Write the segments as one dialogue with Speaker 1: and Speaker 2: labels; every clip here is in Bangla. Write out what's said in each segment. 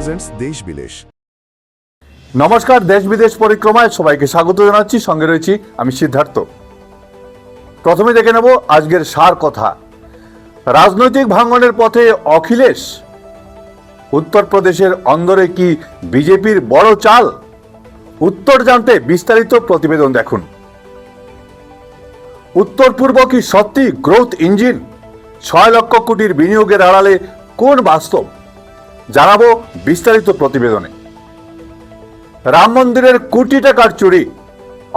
Speaker 1: প্রেজেন্টস দেশ বিদেশ।
Speaker 2: নমস্কার, দেশ বিদেশ পরিক্রমায় সবাইকে স্বাগত জানাচ্ছি। সঙ্গে রয়েছি আমি সিদ্ধার্থ। প্রথমে দেখে নেব আজকের সার কথা। রাজনৈতিক ভাঙনের পথে অখিলেশ। উত্তরপ্রদেশের অন্দরে কি বিজেপির বড় চাল? উত্তর জানতে বিস্তারিত প্রতিবেদন দেখুন। উত্তর পূর্ব কি সত্যি গ্রোথ ইঞ্জিন? 6 লক্ষ কোটির বিনিয়োগের আড়ালে কোন বাস্তব? জানাবো বিস্তারিত প্রতিবেদনে। রাম মন্দিরের কোটি টাকার চুরি,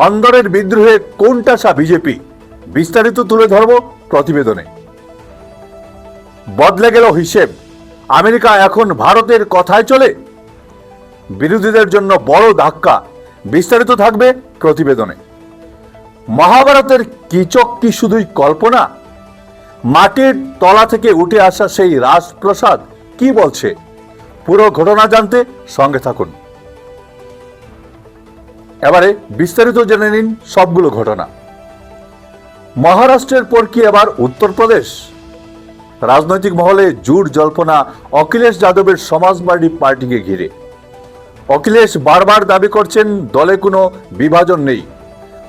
Speaker 2: অন্দরের বিদ্রোহে কোনটাসা বিজেপি? বিস্তারিত তুলে ধরব প্রতিবেদনে। বদলে গেল হিসেব, আমেরিকা এখন ভারতের কথায় চলে। বিরোধীদের জন্য বড় ধাক্কা, বিস্তারিত থাকবে প্রতিবেদনে। মহাভারতের কীচক কি শুধুই কল্পনা? মাটির তলা থেকে উঠে আসা সেই রাজপ্রসাদ কি বলছে? পুরো ঘটনা জানতে সঙ্গে থাকুন। এবারে বিস্তারিত জেনে নিন সবগুলো ঘটনা। মহারাষ্ট্রের পর কি এবার উত্তরপ্রদেশ? রাজনৈতিক মহলে জুট জল্পনা অখিলেশ যাদবের সমাজবাদী পার্টিকে ঘিরে। অখিলেশ বারবার দাবি করছেন দলে কোনো বিভাজন নেই,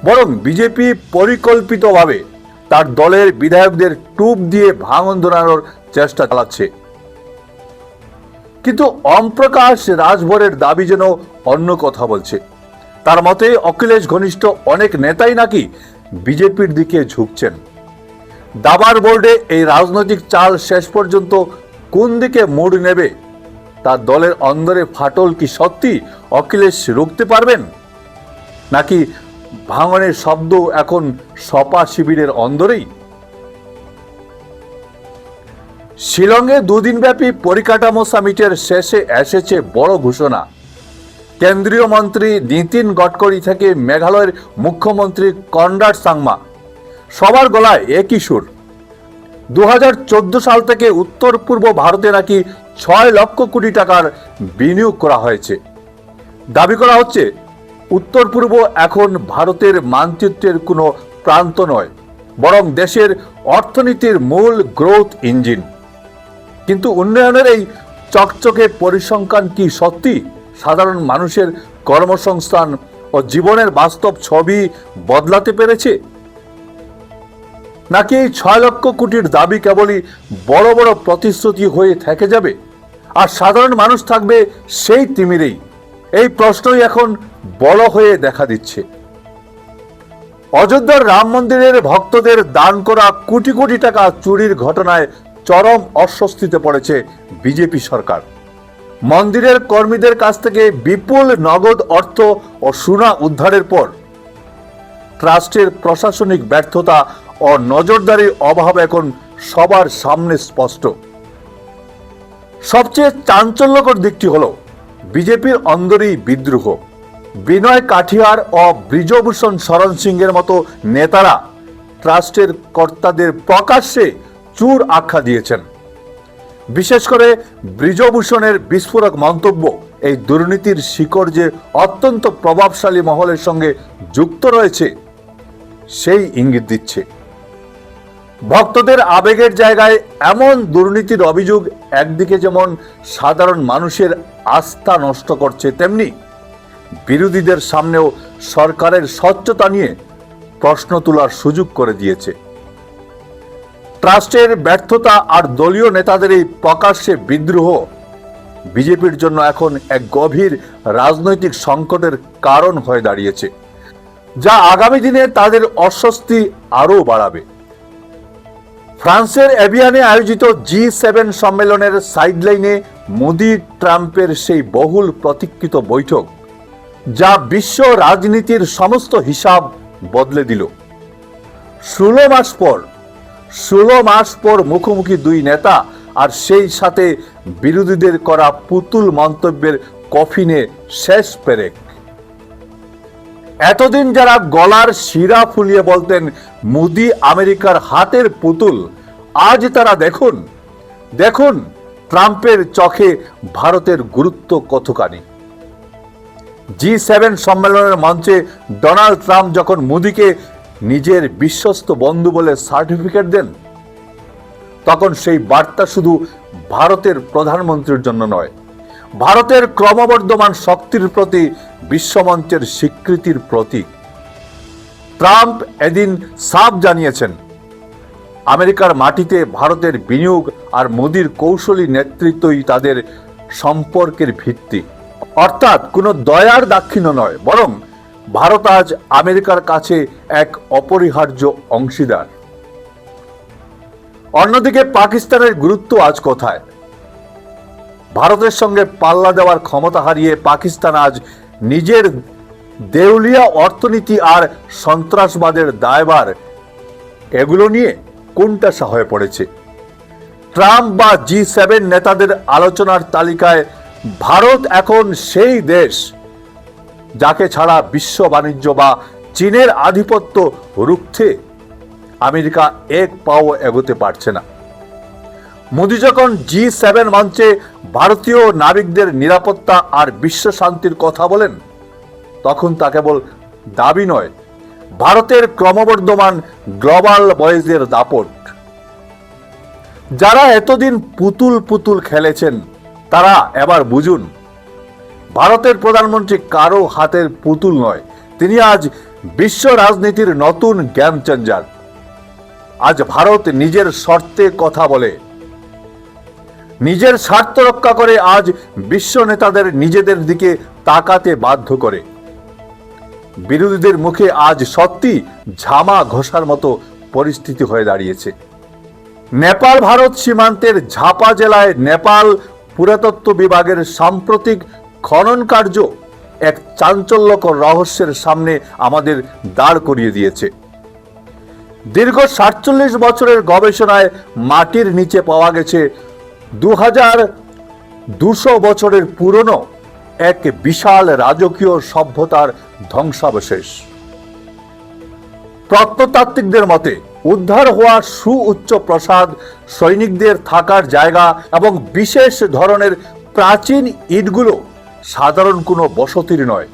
Speaker 2: বরং বিজেপি পরিকল্পিতভাবে তার দলের বিধায়কদের টুপ দিয়ে ভাঙন ধরানোর চেষ্টা চালাচ্ছে। কিন্তু ওমপ্রকাশ রাজভরের দাবি যেন অন্য কথা বলছে। তার মতে অখিলেশ ঘনিষ্ঠ অনেক নেতাই নাকি বিজেপির দিকে ঝুঁকছেন। দাবার বোর্ডে এই রাজনৈতিক চাল শেষ পর্যন্ত কোন দিকে মোড় নেবে? তার দলের অন্দরে ফাটল কি সত্যি অখিলেশ রুখতে পারবেন, নাকি ভাঙনের শব্দ এখন সপা শিবিরের অন্দরেই? শিলংয়ে দুদিনব্যাপী পরিকাঠামো সামিটের শেষে এসেছে বড় ঘোষণা। কেন্দ্রীয় মন্ত্রী নীতিন গডকরি থেকে মেঘালয়ের মুখ্যমন্ত্রী কনরাড সাংমা, সবার গলায় একই সুর। 2014 সাল থেকে উত্তর পূর্ব ভারতে নাকি 6 লক্ষ কোটি টাকার বিনিয়োগ করা হয়েছে। দাবি করা হচ্ছে উত্তর পূর্ব এখন ভারতের মানচিত্রের কোনো প্রান্ত নয়, বরং দেশের অর্থনীতির মূল গ্রোথ ইঞ্জিন। কিন্তু উন্নয়নের এই চকচকে পরিসংখ্যান কি সত্যি সাধারণ মানুষের কর্মসংস্থান ও জীবনের বাস্তব ছবি বদলাতে পেরেছে? নাকি এই 6 লক্ষ কোটির দাবি কেবলই বড় বড় প্রতিশ্রুতি হয়ে থেকে যাবে, আর সাধারণ মানুষ থাকবে সেই তিমিরেই? এই প্রশ্নই এখন বড় হয়ে দেখা দিচ্ছে। অযোধ্যার রাম মন্দিরের ভক্তদের দান করা কোটি কোটি টাকা চুরির ঘটনায় চরম অস্বস্তিতে পড়েছে বিজেপি সরকার। মন্দিরের কর্মীদের কাছ থেকে বিপুল নগদ অর্থ ও সোনা উদ্ধারের পর ট্রাস্টের প্রশাসনিক ব্যর্থতা ও নজরদারির অভাব এখন সবার সামনে স্পষ্ট। সবচেয়ে চাঞ্চল্যকর দিকটি হলো বিজেপির অন্দরেই বিদ্রোহ। বিনয় কাঠিয়ার ও ব্রিজভূষণ শরণ সিংয়ের মতো নেতারা ট্রাস্টের কর্তাদের প্রকাশ্যে চোর আখ্যা দিয়েছেন। বিশেষ করে ব্রিজভূষণের বিস্ফোরক মন্তব্য এই দুর্নীতির শিকড় যে অত্যন্ত প্রভাবশালী মহলের সঙ্গে যুক্ত রয়েছে সেই ইঙ্গিত দিচ্ছে। ভক্তদের আবেগের জায়গায় এমন দুর্নীতির অভিযোগ একদিকে যেমন সাধারণ মানুষের আস্থা নষ্ট করছে, তেমনি বিরোধীদের সামনেও সরকারের স্বচ্ছতা নিয়ে প্রশ্ন তোলার সুযোগ করে দিয়েছে। ট্রাস্টের ব্যর্থতা আর দলীয় নেতাদের এই প্রকাশ্যে বিদ্রোহ বিজেপির জন্য এখন এক গভীর রাজনৈতিক সংকটের কারণ হয়ে দাঁড়িয়েছে, যা আগামী দিনে তাদের অস্বস্তি আরও বাড়াবে। ফ্রান্সের এভিয়ানে আয়োজিত G7 সম্মেলনের সাইডলাইনে মোদি ট্রাম্পের সেই বহুল প্রতীক্ষিত বৈঠক, যা বিশ্ব রাজনীতির সমস্ত হিসাব বদলে দিল। 16 মাস পর মুখোমুখি দুই নেতা, আর সেই সাথে বিরোধীদের করা পুতুল মন্তব্যের কফিনে শেষ পেরেক। এতদিন যারা গলার শিরা ফুলিয়ে বলতেন মোদি আমেরিকার হাতের পুতুল, আজ তারা দেখুন দেখুন ট্রাম্পের চোখে ভারতের গুরুত্ব কতখানি। G7 সম্মেলনের মঞ্চে ডোনাল্ড ট্রাম্প যখন মোদিকে নিজের বিশ্বস্ত বন্ধু বলে সার্টিফিকেট দেন, তখন সেই বার্তা শুধু ভারতের প্রধানমন্ত্রীর জন্য নয়, ভারতের ক্রমবর্ধমান শক্তির প্রতি বিশ্বমঞ্চের স্বীকৃতির প্রতীক। ট্রাম্প এদিন সাফ জানিয়েছেন, আমেরিকার মাটিতে ভারতের বিনিয়োগ আর মোদির কৌশলী নেতৃত্বই তাদের সম্পর্কের ভিত্তি। অর্থাৎ কোনো দয়ার দাক্ষিণ্য নয়, বরং ভারত আজ আমেরিকার কাছে এক অপরিহার্য অংশীদার। অন্যদিকে পাকিস্তানের গুরুত্ব আজ কোথায়? ভারতের সঙ্গে পাল্লা দেওয়ার ক্ষমতা হারিয়ে পাকিস্তান আজ নিজের দেউলিয়া অর্থনীতি আর সন্ত্রাসবাদের দায়ভার এগুলো নিয়ে কোনটাসা হয়ে পড়েছে। ট্রাম্প বা G7 নেতাদের আলোচনার তালিকায় ভারত এখন সেই দেশ যাকে ছাড়া বিশ্ব বাণিজ্য বা চীনের আধিপত্য রুখতে আমেরিকা এক পাও এগোতে পারছে না। মোদি যখন G7 মঞ্চে ভারতীয় নাবিকদের নিরাপত্তা আর বিশ্ব শান্তির কথা বলেন, তখন তা কেবল দাবি নয়, ভারতের ক্রমবর্ধমান গ্লোবাল বয়েজের দাপট। যারা এতদিন পুতুল পুতুল খেলেছেন তারা এবার বুঝুন, ভারতের প্রধানমন্ত্রী কারো হাতের পুতুল নয়, তিনি আজ বিশ্ব রাজনীতির নতুন গেম চেঞ্জার। আজ ভারত নিজের শর্তে কথা বলে, নিজের স্বার্থ রক্ষা করে, আজ বিশ্ব নেতাদের নিজেদের দিকে তাকাতে বাধ্য করে। বিরোধীদের মুখে আজ সত্যি ঝামা ঘষার মতো পরিস্থিতি হয়ে দাঁড়িয়েছে। নেপাল ভারত সীমান্তের ঝাপা জেলায় নেপাল পুরাতত্ত্ব বিভাগের সাম্প্রতিক খনন কার্য এক চাঞ্চল্যকর রহস্যের সামনে আমাদের দাঁড় করিয়ে দিয়েছে। দীর্ঘ ৪৭ বছরের গবেষণায় মাটির নিচে পাওয়া গেছে ২২০০ বছরের পুরনো এক বিশাল রাজকীয় সভ্যতার ধ্বংসাবশেষ। প্রত্নতাত্ত্বিকদের মতে উদ্ধার হওয়া সুউচ্চ প্রাসাদ, সৈনিকদের থাকার জায়গা এবং বিশেষ ধরনের প্রাচীন ইটগুলো সাধারণ কোনো বসতির নয়,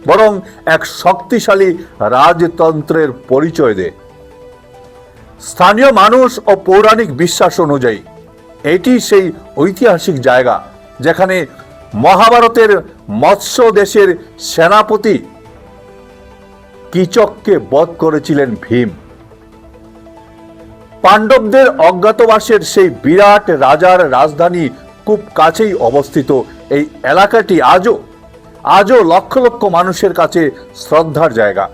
Speaker 2: বরং এক শক্তিশালী রাজতন্ত্রের পরিচয় দেয়। স্থানীয় মানুষ ও পৌরাণিক বিশ্বাস অনুযায়ী এটি সেই ঐতিহাসিক জায়গা যেখানে মহাভারতের মৎস্য দেশের সেনাপতি কীচককে বধ করেছিলেন ভীম। পাণ্ডবদের অজ্ঞাতবাসের সেই বিরাট রাজার রাজধানী খুব কাছেই অবস্থিত এই এলাকাটি আজও লক্ষ লক্ষ মানুষের কাছে শ্রদ্ধার জায়গা,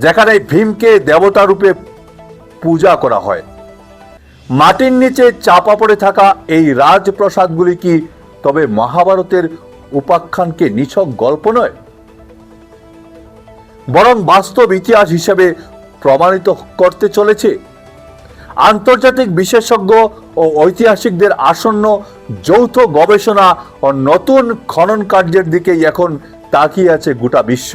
Speaker 2: যেখানে ভীমকে দেবতা রূপে পূজা করা হয়। মাটির নিচে চাপা পড়ে থাকা এই রাজপ্রাসাদগুলি কি তবে মহাভারতের উপাখ্যানকে নিছক গল্প নয়, বরং বাস্তব ইতিহাস হিসেবে প্রমাণিত করতে চলেছে? আন্তর্জাতিক বিশেষজ্ঞ ও ঐতিহাসিকদের আসন্ন যৌথ গবেষণা ও নতুন খনন কার্যের দিকেই এখন তাকিয়ে আছে গোটা বিশ্ব।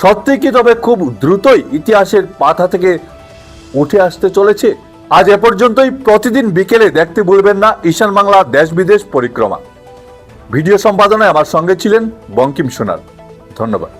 Speaker 2: সত্যি কি তবে খুব দ্রুতই ইতিহাসের পাতা থেকে উঠে আসতে চলেছে? আজ এ পর্যন্তই। প্রতিদিন বিকেলে দেখতে ভুলবেন না ঈশান বাংলা দেশ বিদেশ পরিক্রমা। ভিডিও সম্পাদনায় আমার সঙ্গে ছিলেন বঙ্কিম সোনার। ধন্যবাদ।